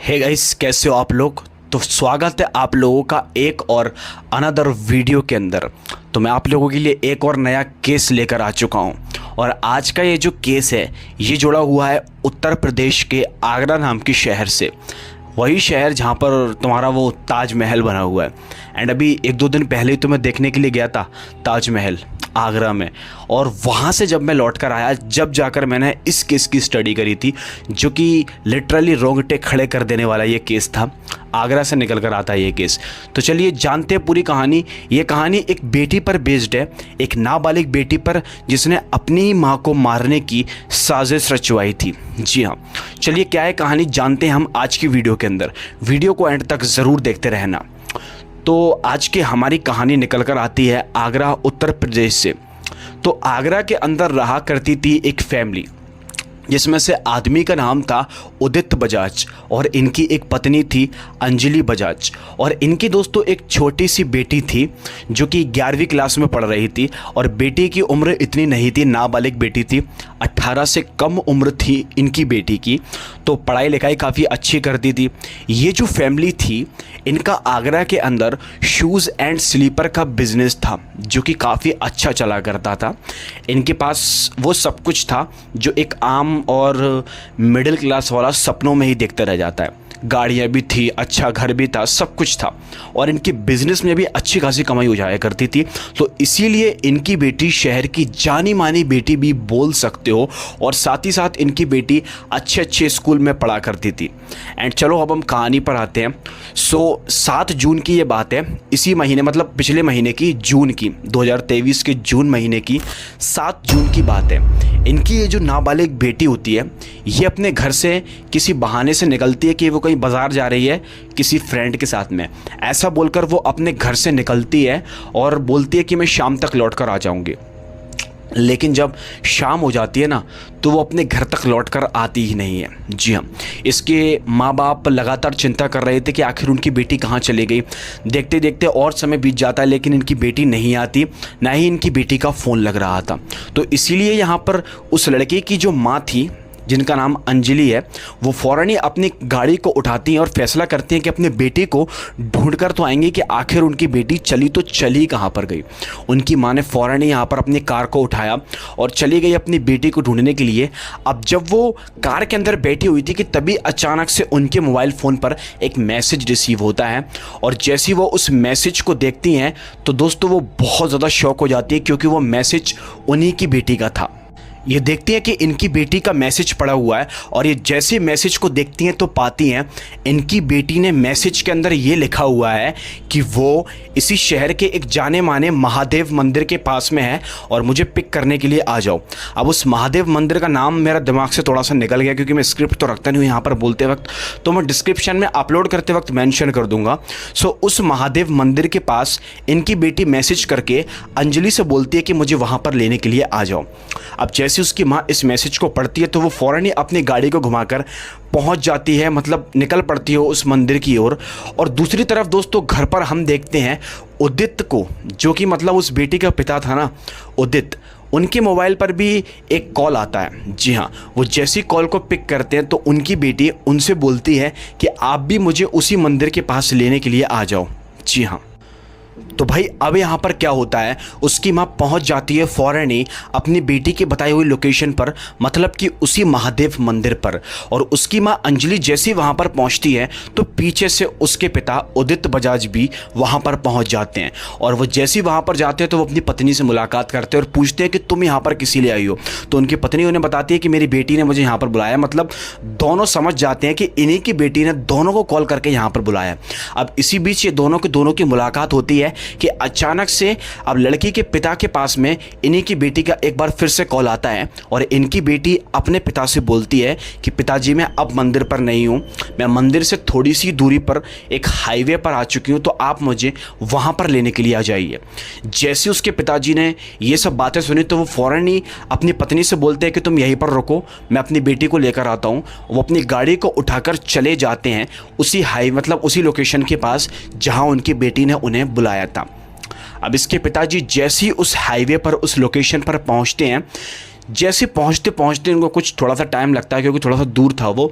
Hey guys, कैसे हो आप लोग। तो स्वागत है आप लोगों का एक और अनदर वीडियो के अंदर। तो मैं आप लोगों के लिए एक और नया केस लेकर आ चुका हूं। और आज का ये जो केस है ये जुड़ा हुआ है उत्तर प्रदेश के आगरा नाम के शहर से। वही शहर जहाँ पर तुम्हारा वो ताजमहल बना हुआ है। एंड अभी एक दो दिन पहले ही तो मैं देखने के लिए गया था ताजमहल आगरा में। और वहाँ से जब मैं लौट कर आया, जब जाकर मैंने इस केस की स्टडी करी थी, जो कि लिटरली रोंगटे खड़े कर देने वाला ये केस था। आगरा से निकल कर आता है ये केस। तो चलिए जानते हैं पूरी कहानी। ये कहानी एक बेटी पर बेस्ड है, एक नाबालिग बेटी पर जिसने अपनी ही माँ को मारने की साजिश रचवाई थी। जी हाँ, चलिए क्या है कहानी जानते हैं हम आज की वीडियो के अंदर। वीडियो को एंड तक ज़रूर देखते रहना। तो आज की हमारी कहानी निकल कर आती है आगरा उत्तर प्रदेश से। तो आगरा के अंदर रहा करती थी एक फैमिली, जिसमें से आदमी का नाम था उदित बजाज और इनकी एक पत्नी थी अंजलि बजाज। और इनकी दोस्तों एक छोटी सी बेटी थी जो कि 11वीं क्लास में पढ़ रही थी। और बेटी की उम्र इतनी नहीं थी, नाबालिग बेटी थी, 18 से कम उम्र थी इनकी बेटी की। तो पढ़ाई लिखाई काफ़ी अच्छी करती थी। ये जो फैमिली थी इनका आगरा के अंदर शूज़ एंड स्लीपर का बिजनेस था, जो कि काफ़ी अच्छा चला करता था। इनके पास वो सब कुछ था जो एक आम और मिडिल क्लास वाला सपनों में ही देखते रह जाता है। गाड़ियाँ भी थी, अच्छा घर भी था, सब कुछ था। और इनके बिजनेस में भी अच्छी खासी कमाई हो जाया करती थी। तो इसीलिए इनकी बेटी शहर की जानी मानी बेटी भी बोल सकते हो। और साथ ही साथ इनकी बेटी अच्छे अच्छे स्कूल में पढ़ा करती थी। एंड चलो अब हम कहानी पर आते हैं। 7 जून की ये बात है। इसी महीने मतलब पिछले महीने की जून की 2023 के जून महीने की 7 जून की बात है। इनकी ये जो नाबालिग बेटी होती है ये अपने घर से किसी बहाने से निकलती है कि वो कहीं बाज़ार जा रही है किसी फ्रेंड के साथ में। ऐसा बोलकर वो अपने घर से निकलती है और बोलती है कि मैं शाम तक लौट कर आ जाऊंगी। लेकिन जब शाम हो जाती है ना तो वो अपने घर तक लौट कर आती ही नहीं है। जी हाँ, इसके माँ बाप लगातार चिंता कर रहे थे कि आखिर उनकी बेटी कहाँ चली गई। देखते देखते और समय बीत जाता है लेकिन इनकी बेटी नहीं आती, ना ही इनकी बेटी का फ़ोन लग रहा था। तो इसीलिए यहाँ पर उस लड़के की जो माँ थी जिनका नाम अंजलि है, वो फ़ौरन ही अपनी गाड़ी को उठाती हैं और फैसला करती हैं कि अपने बेटे को ढूंढ कर तो आएंगे कि आखिर उनकी बेटी चली तो चली कहाँ पर गई। उनकी माँ ने फ़ौरन ही यहाँ पर अपनी कार को उठाया और चली गई अपनी बेटी को ढूंढने के लिए। अब जब वो कार के अंदर बैठी हुई थी कि तभी अचानक से उनके मोबाइल फ़ोन पर एक मैसेज रिसीव होता है। और जैसे वो उस मैसेज को देखती हैं तो दोस्तों वो बहुत ज़्यादा शॉक हो जाती है, क्योंकि वो मैसेज उन्हीं की बेटी का था। ये देखती हैं कि इनकी बेटी का मैसेज पड़ा हुआ है। और ये जैसे मैसेज को देखती हैं तो पाती हैं इनकी बेटी ने मैसेज के अंदर ये लिखा हुआ है कि वो इसी शहर के एक जाने माने महादेव मंदिर के पास में है और मुझे पिक करने के लिए आ जाओ। अब उस महादेव मंदिर का नाम मेरा दिमाग से थोड़ा सा निकल गया, क्योंकि मैं स्क्रिप्ट तो रखता नहीं हूँ यहाँ पर बोलते वक्त, तो मैं डिस्क्रिप्शन में अपलोड करते वक्त मेंशन कर दूंगा। उस महादेव मंदिर के पास इनकी बेटी मैसेज करके अंजलि से बोलती है कि मुझे वहाँ पर लेने के लिए आ जाओ। अब जैसे उसकी माँ इस मैसेज को पढ़ती है तो वो फ़ौरन ही अपनी गाड़ी को घुमाकर पहुंच जाती है, मतलब निकल पड़ती है उस मंदिर की ओर। और दूसरी तरफ दोस्तों घर पर हम देखते हैं उदित को, जो कि मतलब उस बेटी का पिता था ना उदित, उनके मोबाइल पर भी एक कॉल आता है। जी हाँ, वो जैसी कॉल को पिक करते हैं तो उनकी बेटी उनसे बोलती है कि आप भी मुझे उसी मंदिर के पास लेने के लिए आ जाओ। जी हाँ, तो भाई अब यहाँ पर क्या होता है, उसकी माँ पहुँच जाती है फ़ौरन ही अपनी बेटी की बताई हुई लोकेशन पर, मतलब कि उसी महादेव मंदिर पर। और उसकी माँ अंजलि जैसी वहाँ पर पहुँचती है तो पीछे से उसके पिता उदित बजाज भी वहाँ पर पहुँच जाते हैं। और वो जैसी वहाँ पर जाते हैं तो वो अपनी पत्नी से मुलाकात करते हैं और पूछते हैं कि तुम यहाँ पर किसी लिए आई हो। तो उनकी पत्नी उन्हें बताती है कि मेरी बेटी ने मुझे यहाँ पर बुलाया। मतलब दोनों समझ जाते हैं कि इन्हीं की बेटी ने दोनों को कॉल करके यहाँ पर बुलाया। अब इसी बीच ये दोनों की मुलाकात होती है कि अचानक से अब लड़की के पिता के पास में इन्हीं की बेटी का एक बार फिर से कॉल आता है। और इनकी बेटी अपने पिता से बोलती है कि पिताजी मैं अब मंदिर पर नहीं हूँ, मैं मंदिर से थोड़ी सी दूरी पर एक हाईवे पर आ चुकी हूँ, तो आप मुझे वहाँ पर लेने के लिए आ जाइए। जैसे उसके पिताजी ने ये सब बातें सुनी तो वो फ़ौरन ही अपनी पत्नी से बोलते हैं कि तुम यहीं पर रुको, मैं अपनी बेटी को लेकर आता हूँ। वो अपनी गाड़ी को उठाकर चले जाते हैं उसी मतलब उसी लोकेशन के पास जहाँ उनकी बेटी ने उन्हें बुलाया था। अब इसके पिताजी जैसे ही उस हाईवे पर उस लोकेशन पर पहुंचते हैं, जैसे पहुंचते पहुंचते उनको कुछ थोड़ा सा टाइम लगता है क्योंकि थोड़ा सा दूर था वो,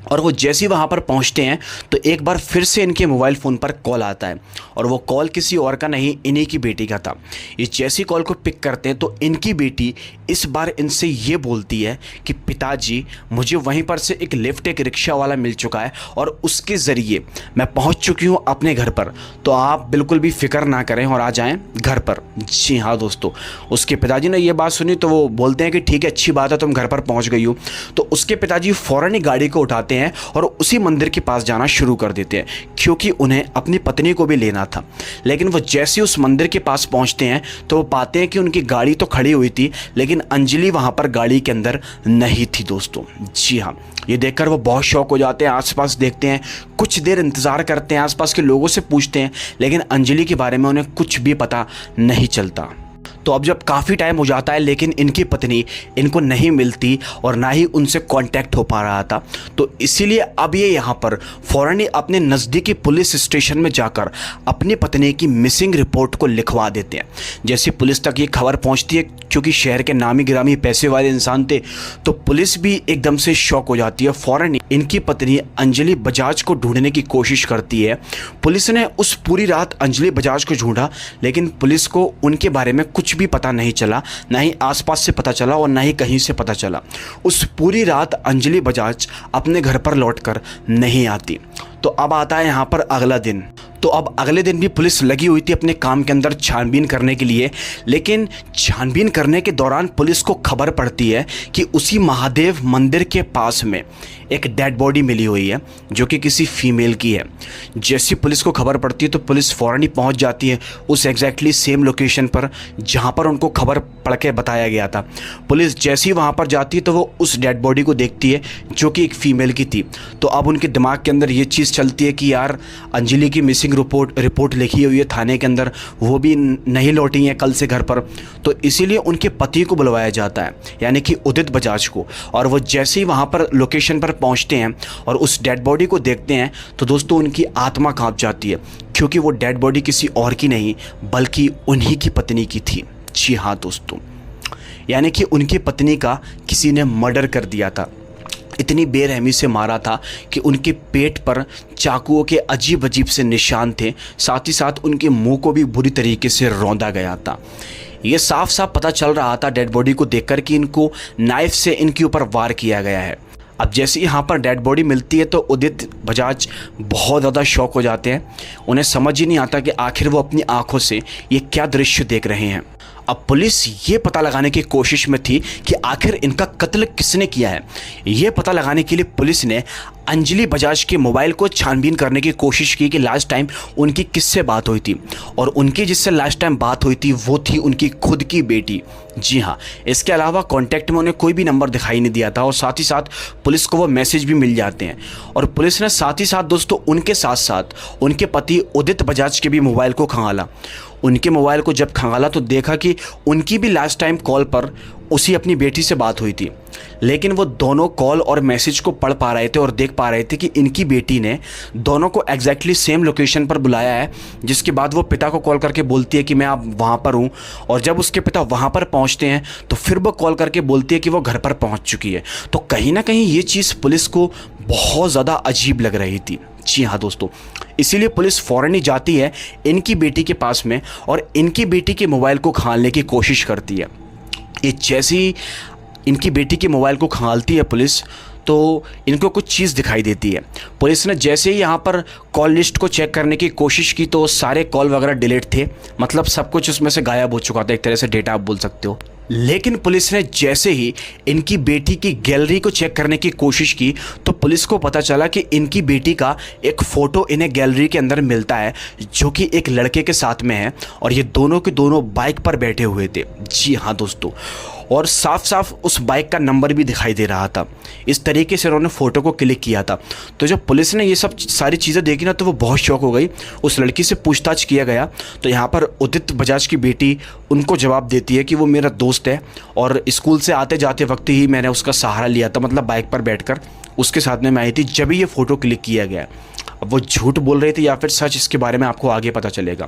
और वो जैसे ही वहाँ पर पहुँचते हैं तो एक बार फिर से इनके मोबाइल फ़ोन पर कॉल आता है, और वो कॉल किसी और का नहीं, इन्हीं की बेटी का था। ये जैसी कॉल को पिक करते हैं तो इनकी बेटी इस बार इनसे ये बोलती है कि पिताजी, मुझे वहीं पर से एक लिफ्ट, एक रिक्शा वाला मिल चुका है और उसके ज़रिए मैं पहुँच चुकी हूँ अपने घर पर, तो आप बिल्कुल भी फ़िक्र ना करें और आ जाएँ घर पर। जी हाँ दोस्तों, उसके पिताजी ने ये बात सुनी तो वो बोलते हैं कि ठीक है, अच्छी बात है, तुम घर पर पहुँच गई हो। तो उसके पिताजी फ़ौरन ही गाड़ी को उठाते हैं और उसी मंदिर के पास जाना शुरू कर देते हैं, क्योंकि उन्हें अपनी पत्नी को भी लेना था। लेकिन वो जैसे उस मंदिर के पास पहुंचते हैं तो वो पाते हैं कि उनकी गाड़ी तो खड़ी हुई थी, लेकिन अंजलि वहां पर गाड़ी के अंदर नहीं थी दोस्तों। जी हाँ, ये देखकर वो बहुत शौक हो जाते हैं, आसपास देखते हैं, कुछ देर इंतज़ार करते हैं, आसपास के लोगों से पूछते हैं, लेकिन अंजलि के बारे में उन्हें कुछ भी पता नहीं चलता। तो अब जब काफ़ी टाइम हो जाता है लेकिन इनकी पत्नी इनको नहीं मिलती और ना ही उनसे कांटेक्ट हो पा रहा था, तो इसीलिए अब ये यहाँ पर फ़ौरन ही अपने नज़दीकी पुलिस स्टेशन में जाकर अपनी पत्नी की मिसिंग रिपोर्ट को लिखवा देते हैं। जैसे पुलिस तक ये खबर पहुँचती है, क्योंकि शहर के नामी गिरामी पैसे वाले इंसान थे, तो पुलिस भी एकदम से शॉक हो जाती है। फ़ौरन ही इनकी पत्नी अंजलि बजाज को ढूंढने की कोशिश करती है। पुलिस ने उस पूरी रात अंजलि बजाज को ढूंढा, लेकिन पुलिस को उनके बारे में कुछ भी पता नहीं चला, ना ही आसपास से पता चला और ना ही कहीं से पता चला। उस पूरी रात अंजलि बजाज अपने घर पर लौटकर नहीं आती। तो अब आता है यहाँ पर अगला दिन। तो अब अगले दिन भी पुलिस लगी हुई थी अपने काम के अंदर छानबीन करने के लिए, लेकिन छानबीन करने के दौरान पुलिस को खबर पड़ती है कि उसी महादेव मंदिर के पास में एक डेड बॉडी मिली हुई है जो कि किसी फीमेल की है। जैसी पुलिस को खबर पड़ती है तो पुलिस फ़ौरन ही पहुंच जाती है उस एग्जैक्टली सेम लोकेशन पर जहां पर उनको खबर पढ़ के बताया गया था। पुलिस जैसे ही वहां पर जाती है तो वो उस डेड बॉडी को देखती है जो कि एक फ़ीमेल की थी। तो अब उनके दिमाग के अंदर ये चीज़ चलती है कि यार, अंजलि की मिसिंग रिपोर्ट लिखी हुई है थाने के अंदर, वो भी नहीं लौटी हैं कल से घर पर। तो इसीलिए उनके पति को बुलवाया जाता है, यानी कि उदित बजाज को। और वो जैसे ही वहाँ पर लोकेशन पर पहुँचते हैं और उस डेड बॉडी को देखते हैं तो दोस्तों उनकी आत्मा कांप जाती है, क्योंकि वो डेड बॉडी किसी और की नहीं बल्कि उन्हीं की पत्नी की थी। जी हाँ दोस्तों, यानी कि उनकी पत्नी का किसी ने मर्डर कर दिया था। इतनी बेरहमी से मारा था कि उनके पेट पर चाकुओं के अजीब अजीब से निशान थे, साथ ही साथ उनके मुंह को भी बुरी तरीके से रौंदा गया था। ये साफ साफ पता चल रहा था डेड बॉडी को देखकर कि इनको नाइफ से इनके ऊपर वार किया गया है। अब जैसे यहाँ पर डेड बॉडी मिलती है तो उदित बजाज बहुत ज़्यादा शॉक हो जाते हैं। उन्हें समझ ही नहीं आता कि आखिर वो अपनी आंखों से ये क्या दृश्य देख रहे हैं। अब पुलिस ये पता लगाने की कोशिश में थी कि आखिर इनका कत्ल किसने किया है। ये पता लगाने के लिए पुलिस ने अंजलि बजाज के मोबाइल को छानबीन करने की कोशिश की कि लास्ट टाइम उनकी किससे बात हुई थी, और उनकी जिससे लास्ट टाइम बात हुई थी वो थी उनकी खुद की बेटी। जी हाँ, इसके अलावा कॉन्टैक्ट में उन्हें कोई भी नंबर दिखाई नहीं दिया था, और साथ ही साथ पुलिस को वो मैसेज भी मिल जाते हैं। और पुलिस ने साथ ही साथ दोस्तों उनके साथ साथ उनके पति उदित बजाज के भी मोबाइल को खंगाला। उनके मोबाइल को जब खंगाला तो देखा कि उनकी भी लास्ट टाइम कॉल पर उसी अपनी बेटी से बात हुई थी, लेकिन वो दोनों कॉल और मैसेज को पढ़ पा रहे थे और देख पा रहे थे कि इनकी बेटी ने दोनों को एग्जैक्टली सेम लोकेशन पर बुलाया है। जिसके बाद वो पिता को कॉल करके बोलती है कि मैं अब वहाँ पर हूँ, और जब उसके पिता वहाँ पर पहुँचते हैं तो फिर वो कॉल करके बोलती है कि वो घर पर पहुँच चुकी है। तो कहीं ना कहीं ये चीज़ पुलिस को बहुत ज़्यादा अजीब लग रही थी। जी हाँ दोस्तों, इसीलिए पुलिस फ़ौरन ही जाती है इनकी बेटी के पास में और इनकी बेटी के मोबाइल को खंगालने की कोशिश करती है। ये जैसी इनकी बेटी के मोबाइल को खंगालती है पुलिस, तो इनको कुछ चीज़ दिखाई देती है। पुलिस ने जैसे ही यहाँ पर कॉल लिस्ट को चेक करने की कोशिश की तो सारे कॉल वगैरह डिलीट थे, मतलब सब कुछ उसमें से गायब हो चुका था, एक तरह से डेटा आप बोल सकते हो। लेकिन पुलिस ने जैसे ही इनकी बेटी की गैलरी को चेक करने की कोशिश की तो पुलिस को पता चला कि इनकी बेटी का एक फ़ोटो इन्हें गैलरी के अंदर मिलता है जो कि एक लड़के के साथ में है, और ये दोनों के दोनों बाइक पर बैठे हुए थे। जी हाँ दोस्तों, और साफ साफ उस बाइक का नंबर भी दिखाई दे रहा था। इस तरीके से उन्होंने फ़ोटो को क्लिक किया था। तो जब पुलिस ने ये सब सारी चीज़ें देखी ना तो वो बहुत शौक हो गई। उस लड़की से पूछताछ किया गया तो यहाँ पर उदित बजाज की बेटी उनको जवाब देती है कि वो मेरा दोस्त है और स्कूल से आते जाते वक्त ही मैंने उसका सहारा लिया था, मतलब बाइक पर बैठकर उसके साथ में मैं आई थी जब ही ये फ़ोटो क्लिक किया गया। अब वो झूठ बोल रही थी या फिर सच, इसके बारे में आपको आगे पता चलेगा।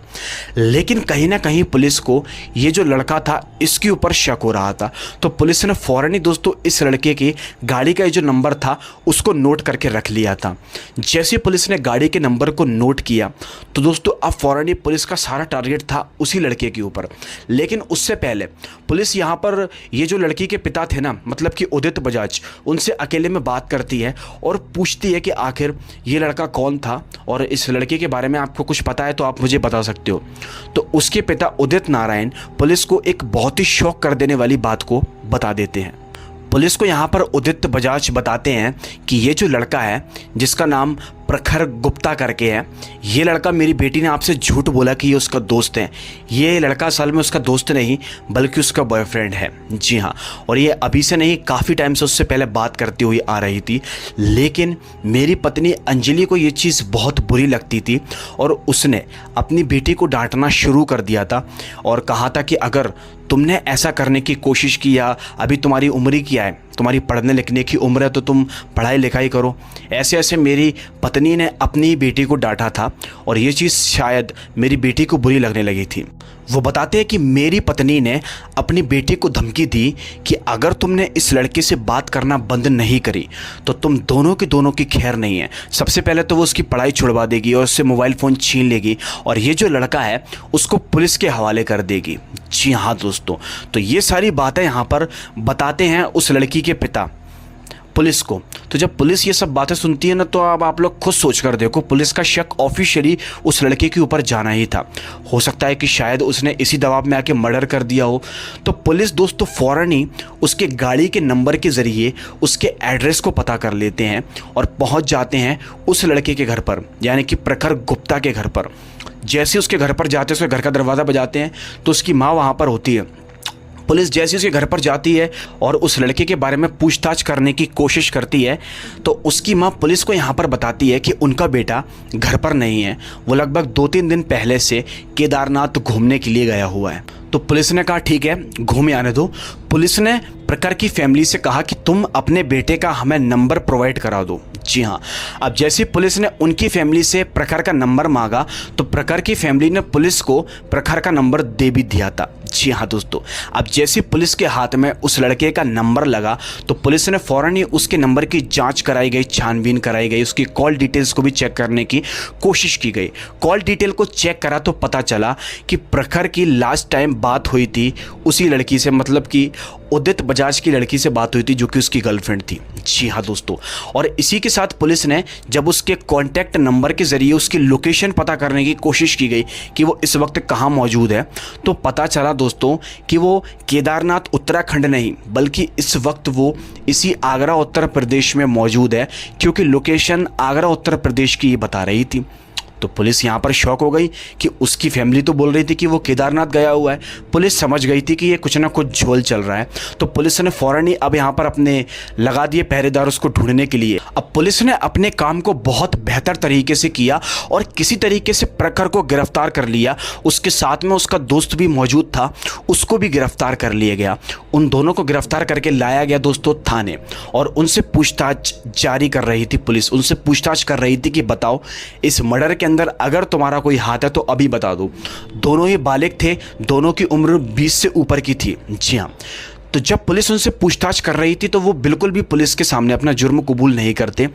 लेकिन कहीं ना कहीं पुलिस को ये जो लड़का था इसके ऊपर शक हो रहा था। तो पुलिस ने फ़ौरन ही दोस्तों इस लड़के की गाड़ी का जो नंबर था उसको नोट करके रख लिया था। जैसे ही पुलिस ने गाड़ी के नंबर को नोट किया तो दोस्तों अब फ़ौरन ही पुलिस का सारा टारगेट था उसी लड़के के ऊपर। लेकिन उससे पहले पुलिस यहाँ पर ये जो लड़की के पिता थे ना, मतलब कि उदित बजाज, उनसे अकेले में बात करती है और पूछती है कि आखिर ये लड़का कौन था और इस लड़के के बारे में आपको कुछ पता है तो आप मुझे बता सकते हो। तो उसके पिता उदित नारायण पुलिस को एक बहुत ही शॉक कर देने वाली बात को बता देते हैं। पुलिस को यहाँ पर उदित बजाज बताते हैं कि ये जो लड़का है जिसका नाम प्रखर गुप्ता करके है, ये लड़का, मेरी बेटी ने आपसे झूठ बोला कि ये उसका दोस्त है। ये लड़का असल में उसका दोस्त नहीं बल्कि उसका बॉयफ्रेंड है। जी हाँ, और ये अभी से नहीं, काफ़ी टाइम से उससे पहले बात करती हुई आ रही थी। लेकिन मेरी पत्नी अंजलि को ये चीज़ बहुत बुरी लगती थी और उसने अपनी बेटी को डांटना शुरू कर दिया था और कहा था कि अगर तुमने ऐसा करने की कोशिश की, या अभी तुम्हारी उम्र ही क्या है, तुम्हारी पढ़ने लिखने की उम्र है तो तुम पढ़ाई लिखाई करो। ऐसे ऐसे मेरी पत्नी ने अपनी बेटी को डांटा था और ये चीज़ शायद मेरी बेटी को बुरी लगने लगी थी। वो बताते हैं कि मेरी पत्नी ने अपनी बेटी को धमकी दी कि अगर तुमने इस लड़के से बात करना बंद नहीं करी तो तुम दोनों की खैर नहीं है। सबसे पहले तो वो उसकी पढ़ाई छुड़वा देगी और उससे मोबाइल फ़ोन छीन लेगी और ये जो लड़का है उसको पुलिस के हवाले कर देगी। जी हाँ दोस्तों, तो ये सारी बातें यहाँ पर बताते हैं उस लड़की के पिता पुलिस को। तो जब पुलिस ये सब बातें सुनती है ना, तो अब आप लोग खुद सोच कर देखो, पुलिस का शक ऑफिशियली उस लड़के के ऊपर जाना ही था। हो सकता है कि शायद उसने इसी दबाव में आके मर्डर कर दिया हो। तो पुलिस दोस्तों फ़ौरन ही उसके गाड़ी के नंबर के ज़रिए उसके एड्रेस को पता कर लेते हैं और पहुंच जाते हैं उस लड़के के घर पर, यानी कि प्रखर गुप्ता के घर पर। जैसे उसके घर पर जाते हैं, उसके घर का दरवाज़ा बजाते हैं तो उसकी माँ वहाँ पर होती है। पुलिस जैसे उसके घर पर जाती है और उस लड़के के बारे में पूछताछ करने की कोशिश करती है तो उसकी माँ पुलिस को यहाँ पर बताती है कि उनका बेटा घर पर नहीं है, वो लगभग 2-3 दिन पहले से केदारनाथ घूमने के लिए गया हुआ है। तो पुलिस ने कहा ठीक है, घूम आने दो। पुलिस ने प्रखर की फैमिली से कहा कि तुम अपने बेटे का हमें नंबर प्रोवाइड करा दो। जी हाँ, अब जैसे पुलिस ने उनकी फैमिली से प्रखर का नंबर मांगा तो प्रखर की फैमिली ने पुलिस को प्रखर का नंबर दे भी दिया था। जी हाँ दोस्तों, अब जैसे पुलिस के हाथ में उस लड़के का नंबर लगा तो पुलिस ने फ़ौरन ही उसके नंबर की जांच कराई गई, छानबीन कराई गई, उसकी कॉल डिटेल्स को भी चेक करने की कोशिश की गई। कॉल डिटेल को चेक करा तो पता चला कि प्रखर की लास्ट टाइम बात हुई थी उसी लड़की से, मतलब कि उदित बजाज की लड़की से बात हुई थी जो कि उसकी गर्लफ्रेंड थी। जी हाँ दोस्तों, और इसी के साथ पुलिस ने जब उसके कॉन्टैक्ट नंबर के ज़रिए उसकी लोकेशन पता करने की कोशिश की गई कि वो इस वक्त कहाँ मौजूद है, तो पता चला दोस्तों कि वो केदारनाथ उत्तराखंड नहीं बल्कि इस वक्त वो इसी आगरा उत्तर प्रदेश में मौजूद है, क्योंकि लोकेशन आगरा उत्तर प्रदेश की ही बता रही थी। तो पुलिस यहाँ पर शॉक हो गई कि उसकी फैमिली तो बोल रही थी कि वो केदारनाथ गया हुआ है। पुलिस समझ गई थी कि ये कुछ ना कुछ झोल चल रहा है। तो पुलिस ने फ़ौरन ही अब यहाँ पर अपने लगा दिए पहरेदार उसको ढूंढने के लिए। अब पुलिस ने अपने काम को बहुत बेहतर तरीके से किया और किसी तरीके से प्रखर को गिरफ्तार कर लिया। उसके साथ में उसका दोस्त भी मौजूद था, उसको भी गिरफ्तार कर लिया गया। उन दोनों को गिरफ्तार करके लाया गया दोस्तों थाने और उनसे पूछताछ जारी कर रही थी पुलिस। उनसे पूछताछ कर रही थी कि बताओ इस मर्डर के अंदर अगर तुम्हारा कोई हाथ है तो अभी बता दो। दोनों ही बालिग थे, दोनों की उम्र 20 से ऊपर की थी। जी हाँ, तो जब पुलिस उनसे पूछताछ कर रही थी तो वो बिल्कुल भी पुलिस के सामने अपना जुर्म कबूल नहीं करते।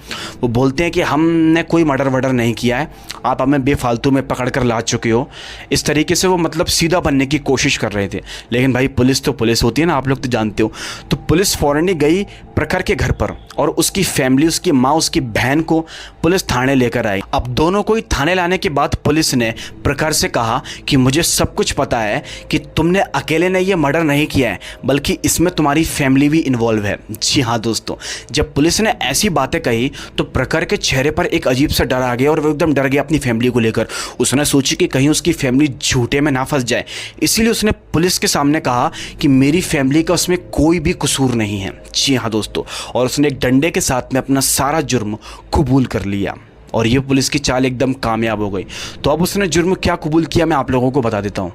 वो बोलते हैं कि हमने कोई मर्डर वर्डर नहीं किया है, आप हमें बेफालतू में पकड़ कर ला चुके हो। इस तरीके से वो मतलब सीधा बनने की कोशिश कर रहे थे। लेकिन भाई पुलिस तो पुलिस होती है ना, आप लोग तो जानते हो। तो पुलिस फ़ौरन ही गई प्रखर के घर पर और उसकी फैमिली, उसकी माँ, उसकी बहन को पुलिस थाने लेकर आई। अब दोनों को ही थाने लाने के बाद पुलिस ने प्रखर से कहा कि मुझे सब कुछ पता है कि तुमने अकेले ने ये मर्डर नहीं किया है बल्कि इसमें तुम्हारी फैमिली भी इन्वॉल्व है। जी हाँ दोस्तों, जब पुलिस ने ऐसी बातें कही तो प्रखर के चेहरे पर एक अजीब सा डर आ गया और वो एकदम डर गया अपनी फैमिली को लेकर। उसने सोची कि कहीं उसकी फैमिली झूठे में ना फंस जाए, इसीलिए उसने पुलिस के सामने कहा कि मेरी फैमिली का उसमें कोई भी कसूर नहीं है। जी हाँ दोस्तों, और उसने एक डंडे के साथ में अपना सारा जुर्म कबूल कर लिया और ये पुलिस की चाल एकदम कामयाब हो गई। तो अब उसने जुर्म क्या कबूल किया मैं आप लोगों को बता देता हूँ।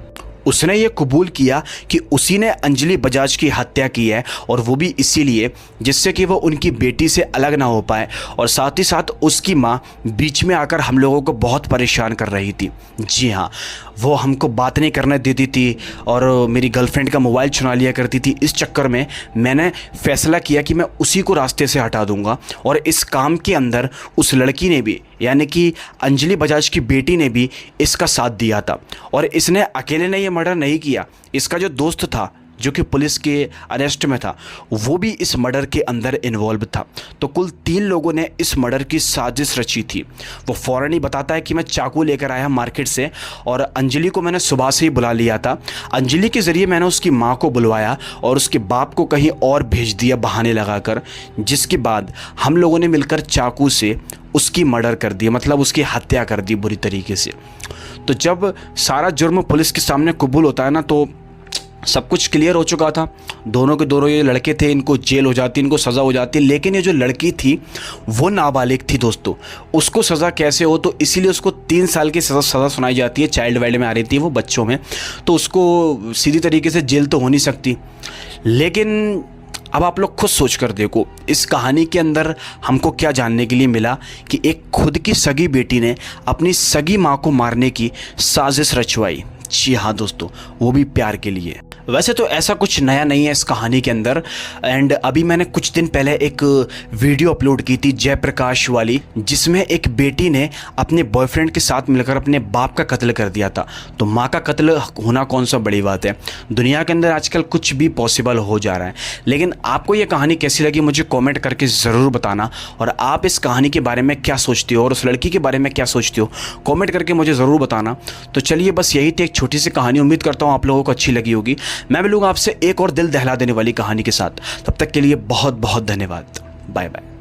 उसने ये कबूल किया कि उसी ने अंजलि बजाज की हत्या की है, और वो भी इसीलिए जिससे कि वो उनकी बेटी से अलग ना हो पाए, और साथ ही साथ उसकी माँ बीच में आकर हम लोगों को बहुत परेशान कर रही थी। जी हाँ, वो हमको बात नहीं करने देती थी और मेरी गर्लफ्रेंड का मोबाइल चुरा लिया करती थी। इस चक्कर में मैंने फैसला किया कि मैं उसी को रास्ते से हटा दूंगा, और इस काम के अंदर उस लड़की ने भी, यानी कि अंजलि बजाज की बेटी ने भी इसका साथ दिया था। और इसने अकेले ने ये मर्डर नहीं किया, इसका जो दोस्त था जो कि पुलिस के अरेस्ट में था, वो भी इस मर्डर के अंदर इन्वॉल्व था। तो कुल 3 लोगों ने इस मर्डर की साजिश रची थी। वो फ़ौरन ही बताता है कि मैं चाकू लेकर आया मार्केट से, और अंजलि को मैंने सुबह से ही बुला लिया था। अंजलि के ज़रिए मैंने उसकी माँ को बुलवाया और उसके बाप को कहीं और भेज दिया बहाने लगाकर, जिसके बाद हम लोगों ने मिलकर चाकू से उसकी मर्डर कर दिया, मतलब उसकी हत्या कर दी बुरी तरीके से। तो जब सारा जुर्म पुलिस के सामने कबूल होता है ना, तो सब कुछ क्लियर हो चुका था। दोनों के दोनों ये लड़के थे, इनको जेल हो जाती, इनको सज़ा हो जाती। लेकिन ये जो लड़की थी वो नाबालिग थी दोस्तों, उसको सज़ा कैसे हो, तो इसीलिए उसको 3 साल की सज़ा सुनाई जाती है। चाइल्ड वाइल्ड में आ रही थी वो, बच्चों में, तो उसको सीधी तरीके से जेल तो हो नहीं सकती। लेकिन अब आप लोग खुद सोच कर देखो, इस कहानी के अंदर हमको क्या जानने के लिए मिला कि एक खुद की सगी बेटी ने अपनी सगी माँ को मारने की साजिश रचवाई। जी हाँ दोस्तों, वो भी प्यार के लिए। वैसे तो ऐसा कुछ नया नहीं है इस कहानी के अंदर। एंड अभी मैंने कुछ दिन पहले एक वीडियो अपलोड की थी जयप्रकाश वाली, जिसमें एक बेटी ने अपने बॉयफ्रेंड के साथ मिलकर अपने बाप का कत्ल कर दिया था। तो माँ का कत्ल होना कौन सा बड़ी बात है, दुनिया के अंदर आजकल कुछ भी पॉसिबल हो जा रहा है। लेकिन आपको ये कहानी कैसी लगी मुझे कॉमेंट करके ज़रूर बताना, और आप इस कहानी के बारे में क्या सोचते हो और उस लड़की के बारे में क्या सोचते हो, कॉमेंट करके मुझे ज़रूर बताना। तो चलिए, बस यही थी एक छोटी सी कहानी, उम्मीद करता हूँ आप लोगों को अच्छी लगी होगी। मैं मिलूंगा आपसे एक और दिल दहला देने वाली कहानी के साथ, तब तक के लिए बहुत बहुत धन्यवाद। Bye bye.